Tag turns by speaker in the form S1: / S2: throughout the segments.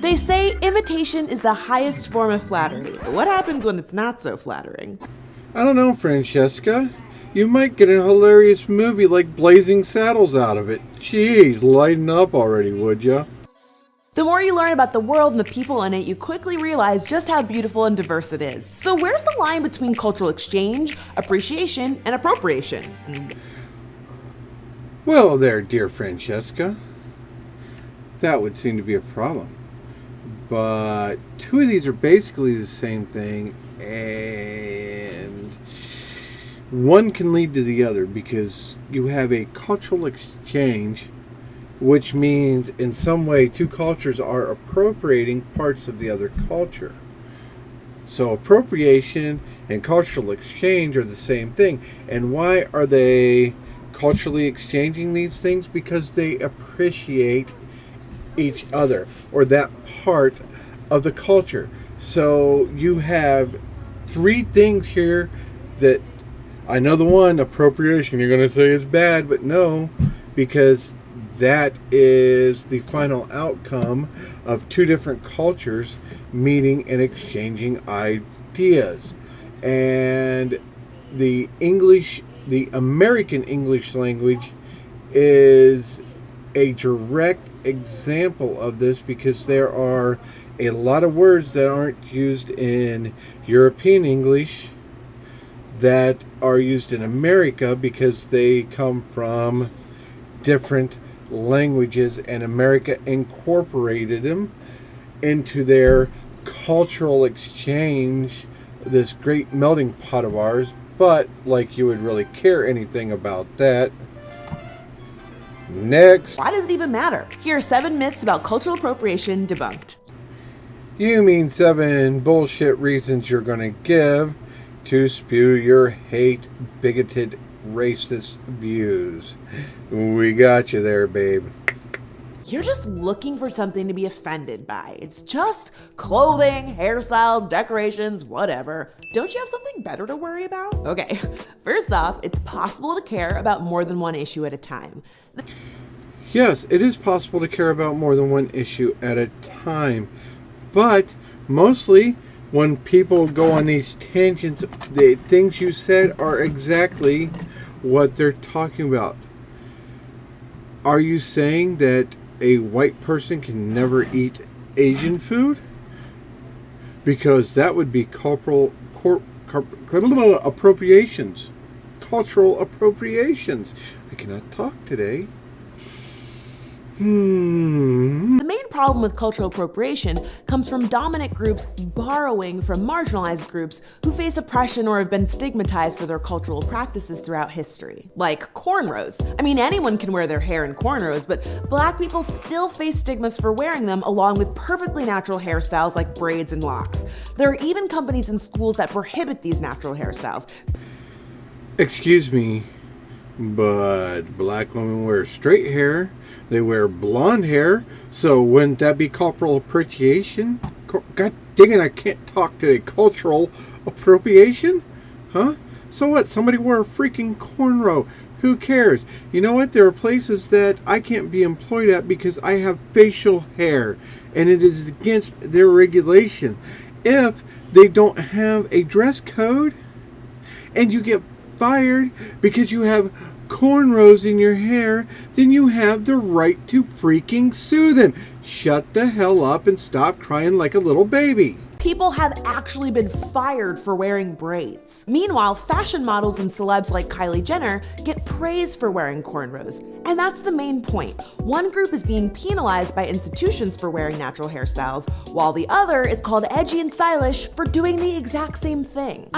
S1: They say imitation is the highest form of flattery, but what happens when it's not so flattering?
S2: I don't know, Francesca. You might get a hilarious movie like Blazing Saddles out of it. Jeez, lighten up already, would ya?
S1: The more you learn about the world and the people in it, you quickly realize just how beautiful and diverse it is. So where's the line between cultural exchange, appreciation, and appropriation?
S2: Well there, dear Francesca. That would seem to be a problem. But two of these are basically the same thing, and one can lead to the other because you have a cultural exchange, which means in some way two cultures are appropriating parts of the other culture. So appropriation and cultural exchange are the same thing. And why are they culturally exchanging these things? Because they appreciate each other or that part of the culture. So you have three things here that I know the one, appropriation, you're going to say is bad, but no, because that is the final outcome of two different cultures meeting and exchanging ideas. And the American English language is a direct example of this because there are a lot of words that aren't used in European English that are used in America because they come from different languages, and America incorporated them into their cultural exchange, this great melting pot of ours. But like you would really care anything about that. Next.
S1: Why does it even matter? Here are 7 myths about cultural appropriation debunked.
S2: You mean 7 bullshit reasons you're going to give to spew your hate, bigoted, racist views. We got you there, babe.
S1: You're just looking for something to be offended by. It's just clothing, hairstyles, decorations, whatever. Don't you have something better to worry about? Okay, first off, it's possible to care about more than one issue at a time.
S2: Yes, it is possible to care about more than one issue at a time. But mostly when people go on these tangents, the things you said are exactly what they're talking about. Are you saying that a white person can never eat Asian food? Because that would be appropriations. Cultural appropriations. I cannot talk today.
S1: The main problem with cultural appropriation comes from dominant groups borrowing from marginalized groups who face oppression or have been stigmatized for their cultural practices throughout history. Like cornrows. I mean, anyone can wear their hair in cornrows, but Black people still face stigmas for wearing them along with perfectly natural hairstyles like braids and locks. There are even companies and schools that prohibit these natural hairstyles.
S2: Excuse me, but Black women wear straight hair. They wear blonde hair, so wouldn't that be cultural appropriation? God dang it, I can't talk today. Cultural appropriation? Huh? So what? Somebody wore a freaking cornrow. Who cares? You know what? There are places that I can't be employed at because I have facial hair, and it is against their regulation. If they don't have a dress code, and you get fired because you have cornrows in your hair, then you have the right to freaking sue them. Shut the hell up and stop crying like a little baby.
S1: People have actually been fired for wearing braids. Meanwhile, fashion models and celebs like Kylie Jenner get praised for wearing cornrows. And that's the main point. One group is being penalized by institutions for wearing natural hairstyles, while the other is called edgy and stylish for doing the exact same thing.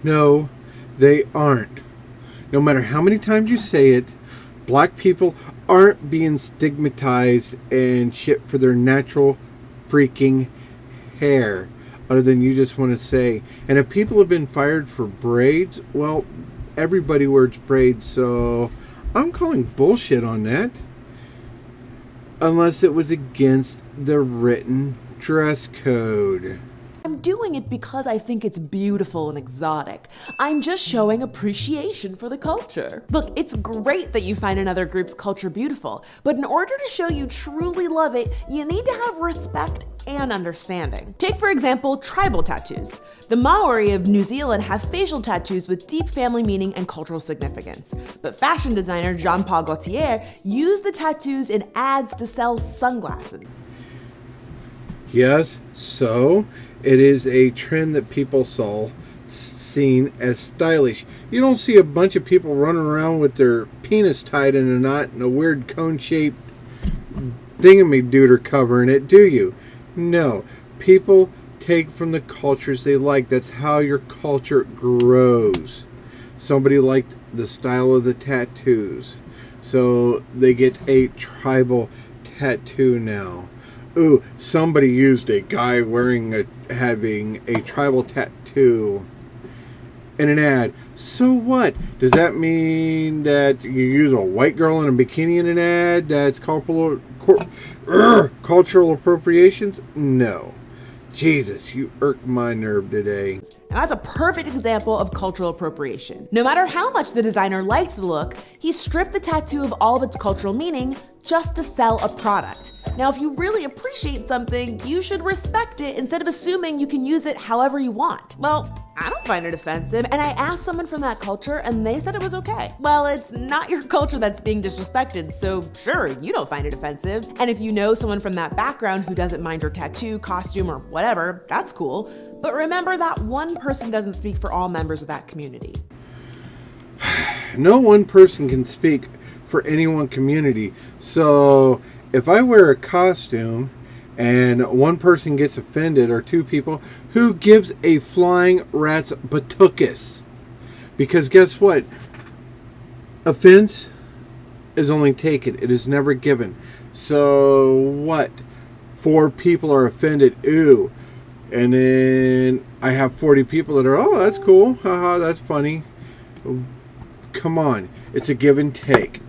S2: No, they aren't. No matter how many times you say it, Black people aren't being stigmatized and shit for their natural freaking hair, other than you just want to say. And if people have been fired for braids, well, everybody wears braids, so I'm calling bullshit on that. Unless it was against the written dress code.
S1: I'm doing it because I think it's beautiful and exotic. I'm just showing appreciation for the culture. Look, it's great that you find another group's culture beautiful, but in order to show you truly love it, you need to have respect and understanding. Take, for example, tribal tattoos. The Maori of New Zealand have facial tattoos with deep family meaning and cultural significance. But fashion designer Jean-Paul Gaultier used the tattoos in ads to sell sunglasses.
S2: Yes, so it is a trend that people seen as stylish. You don't see a bunch of people running around with their penis tied in a knot and a weird cone-shaped thingamajigger covering it, do you? No. People take from the cultures they like. That's how your culture grows. Somebody liked the style of the tattoos, so they get a tribal tattoo now. Ooh, somebody used a guy having a tribal tattoo in an ad. So what? Does that mean that you use a white girl in a bikini in an ad? That's cultural appropriations? No. Jesus, you irk my nerve today.
S1: And that's a perfect example of cultural appropriation. No matter how much the designer liked the look, he stripped the tattoo of all of its cultural meaning just to sell a product. Now, if you really appreciate something, you should respect it instead of assuming you can use it however you want. Well, I don't find it offensive, and I asked someone from that culture and they said it was okay. Well, it's not your culture that's being disrespected, so sure, you don't find it offensive. And if you know someone from that background who doesn't mind your tattoo, costume, or whatever, that's cool. But remember that one person doesn't speak for all members of that community.
S2: No one person can speak for any one community. So if I wear a costume and one person gets offended, or two people, who gives a flying rat's batookus? Because guess what? Offense is only taken. It is never given. So what? 4 people are offended. Ooh. And then I have 40 people that are, oh, that's cool. Haha, that's funny. Come on. It's a give and take.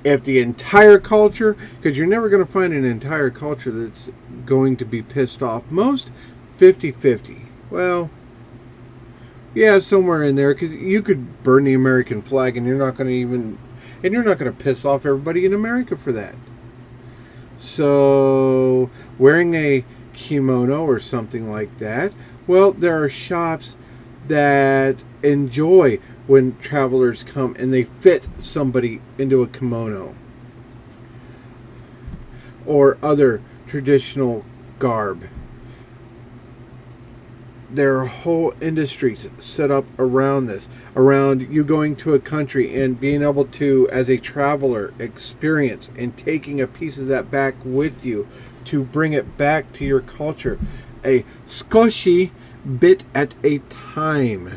S2: If the entire culture, because you're never going to find an entire culture that's going to be pissed off. Most 50-50. Well, yeah, somewhere in there, because you could burn the American flag and you're not going to piss off everybody in America for that. So wearing a kimono or something like that, well, there are shops that enjoy when travelers come and they fit somebody into a kimono or other traditional garb. There are whole industries set up around this, around you going to a country and being able to, as a traveler, experience and taking a piece of that back with you to bring it back to your culture, a skoshi bit at a time.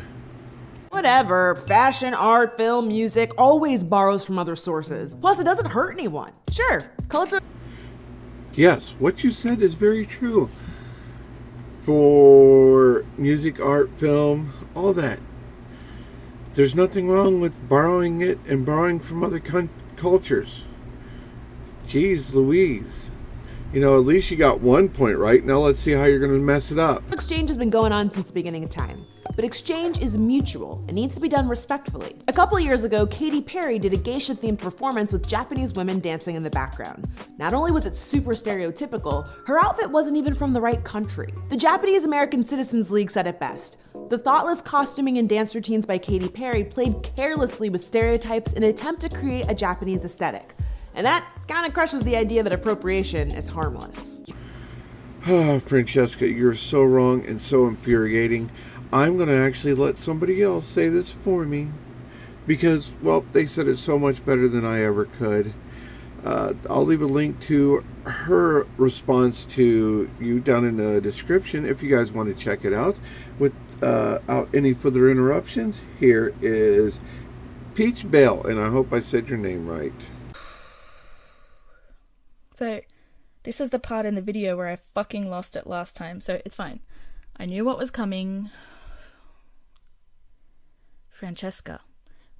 S1: Whatever, fashion, art, film, music always borrows from other sources. Plus, it doesn't hurt anyone. Sure, culture.
S2: Yes, what you said is very true. For music, art, film, all that. There's nothing wrong with borrowing it and borrowing from other cultures. Jeez Louise. You know, at least you got one point right. Now let's see how you're going to mess it up.
S1: Exchange has been going on since the beginning of time. But exchange is mutual. It needs to be done respectfully. A couple of years ago, Katy Perry did a geisha-themed performance with Japanese women dancing in the background. Not only was it super stereotypical, her outfit wasn't even from the right country. The Japanese American Citizens League said it best. The thoughtless costuming and dance routines by Katy Perry played carelessly with stereotypes in an attempt to create a Japanese aesthetic. And that kind of crushes the idea that appropriation is harmless.
S2: Oh, Francesca, you're so wrong and so infuriating. I'm going to actually let somebody else say this for me. Because, well, they said it so much better than I ever could. I'll leave a link to her response to you down in the description if you guys want to check it out. Without any further interruptions, here is Peach Bell, and I hope I said your name right.
S3: So, this is the part in the video where I fucking lost it last time, so it's fine. I knew what was coming. Francesca,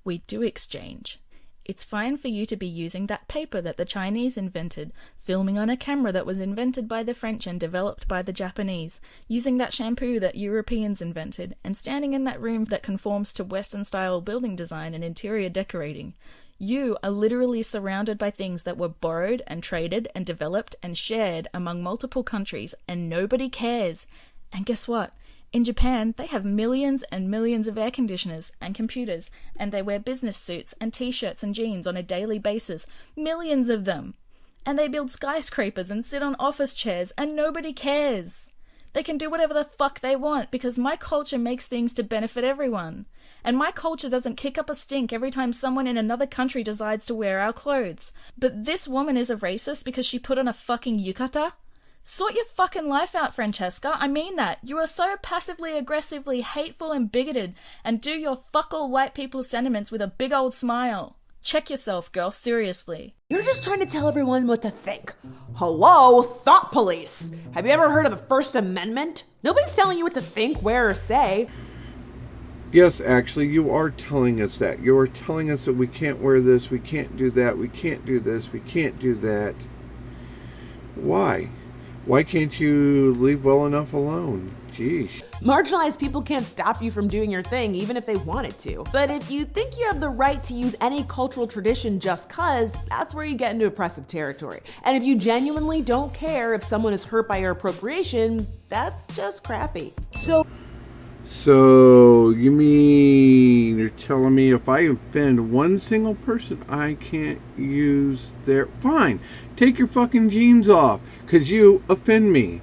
S3: we do exchange. It's fine for you to be using that paper that the Chinese invented, filming on a camera that was invented by the French and developed by the Japanese, using that shampoo that Europeans invented, and standing in that room that conforms to Western-style building design and interior decorating. You are literally surrounded by things that were borrowed and traded and developed and shared among multiple countries, and nobody cares. And guess what? In Japan, they have millions and millions of air conditioners and computers, and they wear business suits and t-shirts and jeans on a daily basis. Millions of them. And they build skyscrapers and sit on office chairs, and nobody cares. They can do whatever the fuck they want, because my culture makes things to benefit everyone. And my culture doesn't kick up a stink every time someone in another country decides to wear our clothes. But this woman is a racist because she put on a fucking yukata? Sort your fucking life out, Francesca. I mean that. You are so passively, aggressively, hateful and bigoted, and do your fuck all white people sentiments with a big old smile. Check yourself, girl, seriously.
S1: You're just trying to tell everyone what to think. Hello, thought police. Have you ever heard of the First Amendment? Nobody's telling you what to think, wear, or say.
S2: Yes, actually, you are telling us that. You are telling us that we can't wear this, we can't do that, we can't do this, we can't do that. Why? Why can't you leave well enough alone? Jeez.
S1: Marginalized people can't stop you from doing your thing, even if they wanted to. But if you think you have the right to use any cultural tradition just cause, that's where you get into oppressive territory. And if you genuinely don't care if someone is hurt by your appropriation, that's just crappy.
S2: So, you mean you're telling me if I offend one single person, I can't use their... Fine, take your fucking jeans off, because you offend me.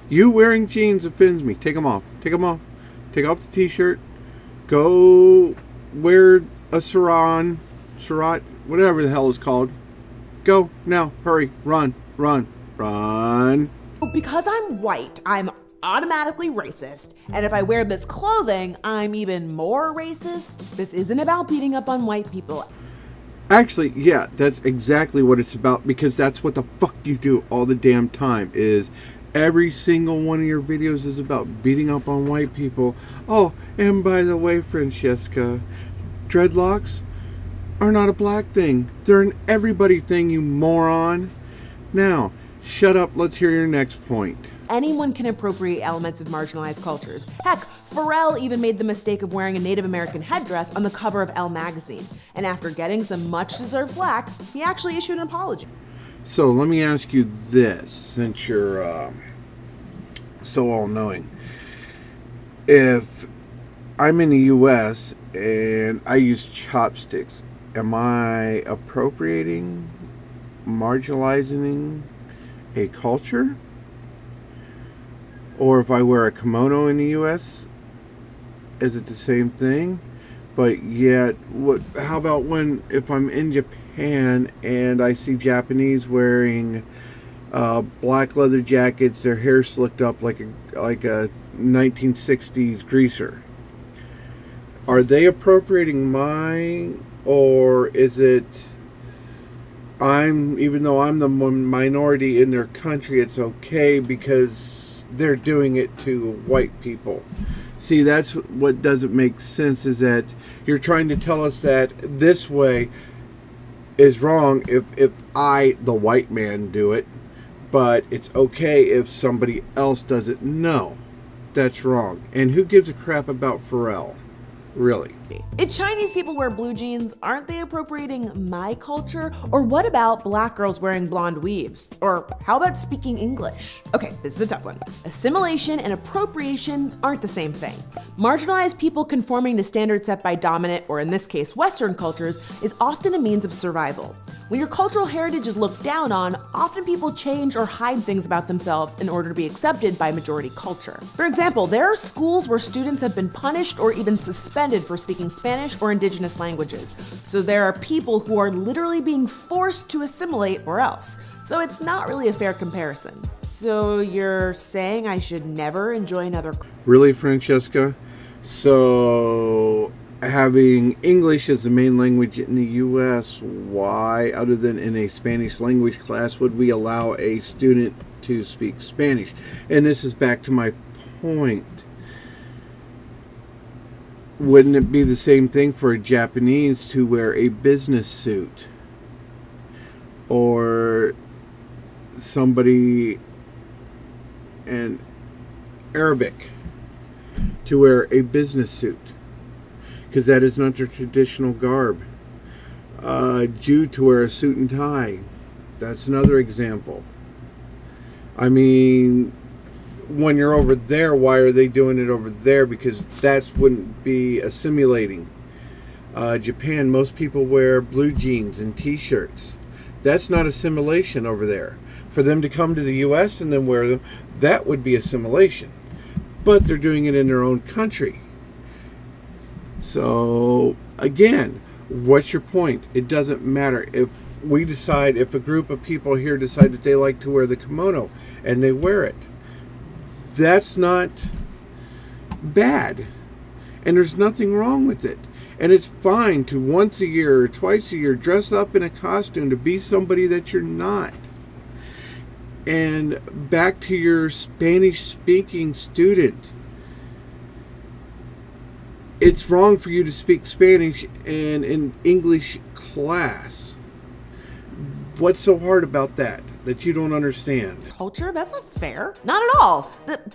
S2: You wearing jeans offends me. Take them off. Take them off. Take off the t-shirt. Go wear a sarong, whatever the hell it's called. Go, now, hurry, run.
S1: Because I'm white, I'm automatically racist. And if I wear this clothing, I'm even more racist. This isn't about beating up on white people.
S2: Actually, yeah, that's exactly what it's about, because that's what the fuck you do all the damn time. Is every single one of your videos is about beating up on white people. Oh, and by the way, Francesca, dreadlocks are not a black thing. They're an everybody thing, you moron. Now, shut up, let's hear your next point.
S1: Anyone can appropriate elements of marginalized cultures. Heck, Pharrell even made the mistake of wearing a Native American headdress on the cover of Elle magazine. And after getting some much-deserved flack, he actually issued an apology.
S2: So let me ask you this, since you're so all-knowing. If I'm in the U.S. and I use chopsticks, am I appropriating, marginalizing a culture? Or if I wear a kimono in the U.S., is it the same thing? But yet, how about if I'm in Japan and I see Japanese wearing black leather jackets, their hair slicked up like a 1960s greaser? Are they appropriating mine, or is it even though I'm the minority in their country, it's okay because they're doing it to white people? See, that's what doesn't make sense, is that you're trying to tell us that this way is wrong if I, the white man, do it, but it's okay if somebody else does it. No, that's wrong. And who gives a crap about Pharrell? Really?
S1: If Chinese people wear blue jeans, aren't they appropriating my culture? Or what about black girls wearing blonde weaves? Or how about speaking English? Okay, this is a tough one. Assimilation and appropriation aren't the same thing. Marginalized people conforming to standards set by dominant, or in this case, Western cultures, is often a means of survival. When your cultural heritage is looked down on, often people change or hide things about themselves in order to be accepted by majority culture. For example, there are schools where students have been punished or even suspended for speaking Spanish or indigenous languages. So there are people who are literally being forced to assimilate or else. So it's not really a fair comparison. So you're saying I should never enjoy another...
S2: Really, Francesca? So having English as the main language in the U.S., why, other than in a Spanish language class, would we allow a student to speak Spanish? And this is back to my point. Wouldn't it be the same thing for a Japanese to wear a business suit? Or somebody in Arabic to wear a business suit? Because that is not their traditional garb. Jew to wear a suit and tie. That's another example. I mean, when you're over there, why are they doing it over there? Because that wouldn't be assimilating. Japan, most people wear blue jeans and t-shirts. That's not assimilation over there. For them to come to the U.S. and then wear them, that would be assimilation. But they're doing it in their own country. So, again, what's your point? It doesn't matter. If we decide, if a group of people here decide that they like to wear the kimono and they wear it, that's not bad. And there's nothing wrong with it. And it's fine to once a year or twice a year dress up in a costume to be somebody that you're not. And back to your Spanish-speaking student. It's wrong for you to speak Spanish in an English class. What's so hard about that you don't understand?
S1: Culture? That's not fair. Not at all.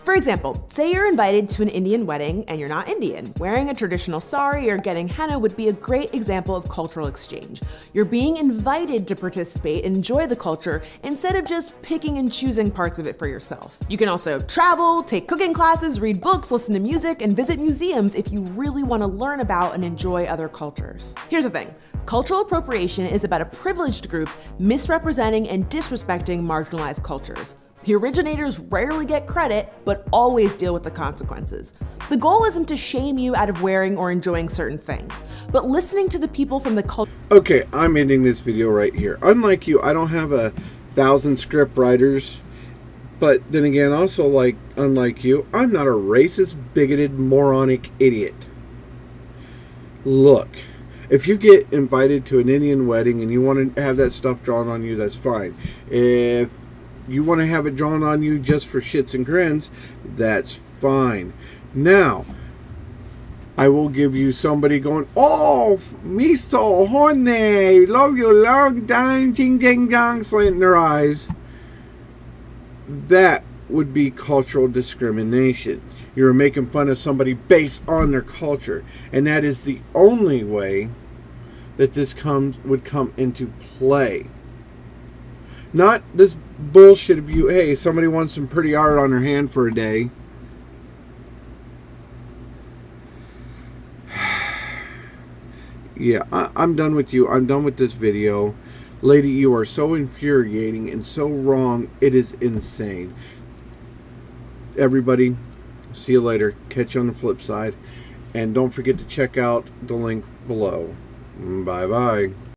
S1: For example, say you're invited to an Indian wedding and you're not Indian. Wearing a traditional sari or getting henna would be a great example of cultural exchange. You're being invited to participate and enjoy the culture instead of just picking and choosing parts of it for yourself. You can also travel, take cooking classes, read books, listen to music, and visit museums if you really want to learn about and enjoy other cultures. Here's the thing. Cultural appropriation is about a privileged group misrepresenting and disrespecting marginalized cultures. The originators rarely get credit, but always deal with the consequences. The goal isn't to shame you out of wearing or enjoying certain things, but listening to the people from the culture.
S2: Okay, I'm ending this video right here. Unlike you, I don't have 1,000 script writers, but then again, also unlike you, I'm not a racist, bigoted, moronic idiot. Look. If you get invited to an Indian wedding and you want to have that stuff drawn on you, that's fine. If you want to have it drawn on you just for shits and grins, that's fine. Now, I will give you somebody going, oh, me so horny, love you long time, ching ding dong, slanting their eyes. That would be cultural discrimination. You're making fun of somebody based on their culture. And that is the only way that this would come into play. Not this bullshit of you, hey, somebody wants some pretty art on their hand for a day. Yeah, I'm done with you. I'm done with this video. Lady, you are so infuriating and so wrong. It is insane. Everybody, see you later. Catch you on the flip side. And don't forget to check out the link below. Bye-bye.